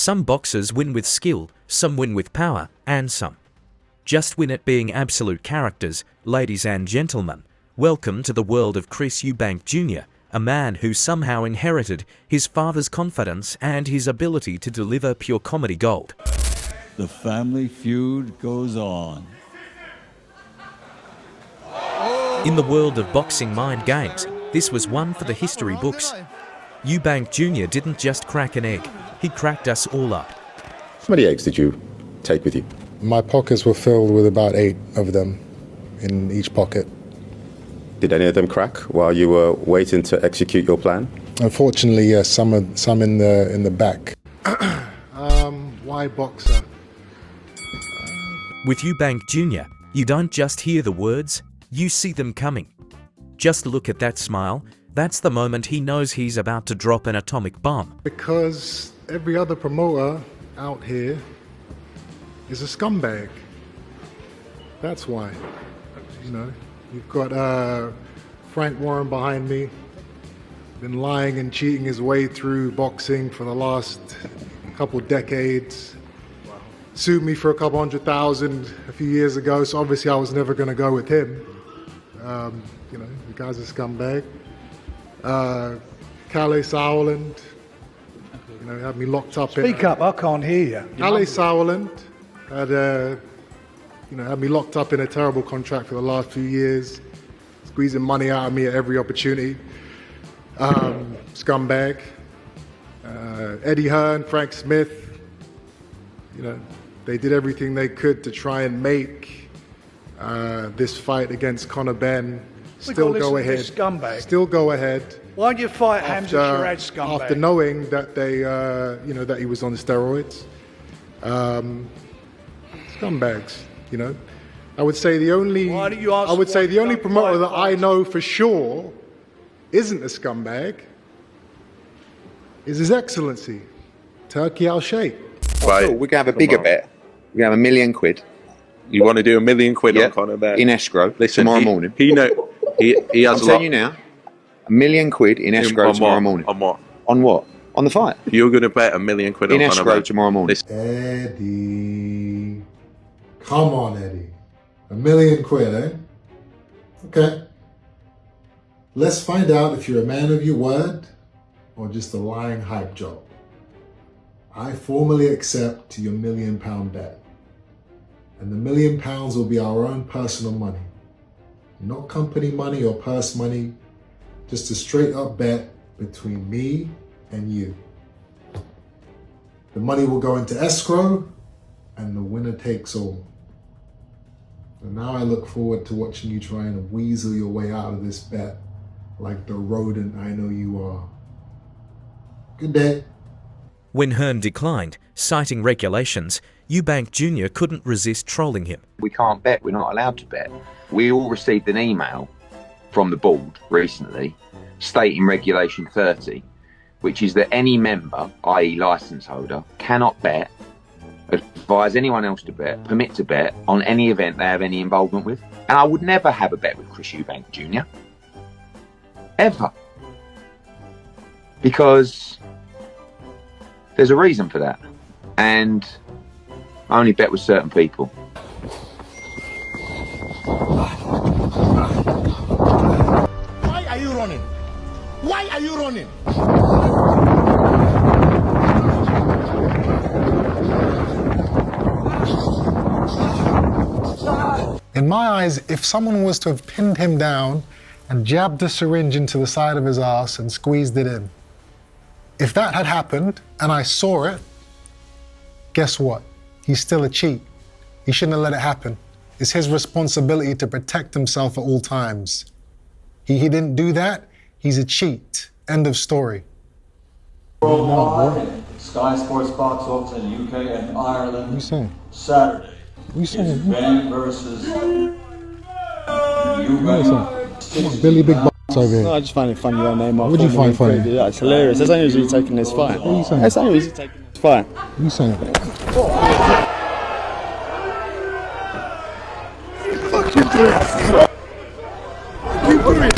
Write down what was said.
Some boxers win with skill, some win with power, and some just win at being absolute characters. Ladies and gentlemen, welcome to the world of Chris Eubank Jr., a man who somehow inherited his father's confidence and his ability to deliver pure comedy gold. The family feud goes on. In the world of boxing mind games, this was one for the history books. Eubank Jr. didn't just crack an egg, he cracked us all up. How many eggs did you take with you? My pockets were filled with about 8 of them in each pocket. Did any of them crack while you were waiting to execute your plan? Unfortunately, yes, some in the back. Why boxer? With Eubank Jr., you don't just hear the words, you see them coming. Just look at that smile. That's the moment he knows he's about to drop an atomic bomb. Because every other promoter out here is a scumbag. That's why. You know, you've got Frank Warren behind me, been lying and cheating his way through boxing for the last couple decades. Sued me for a couple $100,000 a few years ago, so obviously I was never going to go with him. You know, the guy's a scumbag. Calais Sauerland, you know, had me locked up. Speak up, I can't hear you. Calais Sauerland had me locked up in a terrible contract for the last few years, squeezing money out of me at every opportunity. Scumbag. Eddie Hearn, Frank Smith, you know, they did everything they could to try and make this fight against Conor Benn still go ahead. Scumbag. Still go ahead. Why don't you fight Hamza Sharad, scumbag? After knowing that they, you know, that he was on steroids. Scumbags, you know. I would say the only promoter that I know for sure isn't a scumbag is His Excellency, Turki Al-Sheikh. Right. Cool. We're going to have a bigger bet. We're going to have £1 million. You want to do £1 million on Conor Benn? In escrow tomorrow morning. He has I'm telling you now, £1 million in escrow tomorrow morning. On what? On what? On the fight. You're going to bet £1 million on Conor Benn? In escrow tomorrow morning. Eddie. Come on, Eddie. £1 million, eh? Okay. Let's find out if you're a man of your word or just a lying hype job. I formally accept your £1 million bet. And the £1 million will be our own personal money. Not company money or purse money, just a straight up bet between me and you. The money will go into escrow and the winner takes all. And now I look forward to watching you try and weasel your way out of this bet like the rodent I know you are. Good day. When Hearn declined, citing regulations, Eubank Jr. couldn't resist trolling him. We can't bet, we're not allowed to bet. We all received an email from the board recently stating Regulation 30, which is that any member, i.e. licence holder, cannot bet, advise anyone else to bet, permit to bet on any event they have any involvement with. And I would never have a bet with Chris Eubank Jr. Ever. Because there's a reason for that. And I only bet with certain people. Why are you running? Why are you running? In my eyes, if someone was to have pinned him down and jabbed the syringe into the side of his ass and squeezed it in, if that had happened and I saw it, guess what? He's still a cheat. He shouldn't have let it happen. It's his responsibility to protect himself at all times. He didn't do that, he's a cheat. End of story. Worldwide, Sky Sports Box Office in the UK and Ireland. What are you saying? Saturday. What are you saying? Ben versus Eubank. Billy Big Box over here. No, I just find it funny your name. What do you find funny? Yeah, it's hilarious. That's only usually taking this fight. What are you saying? That's only usually taking this fight. What are you saying? Fuck you doing? What are you doing?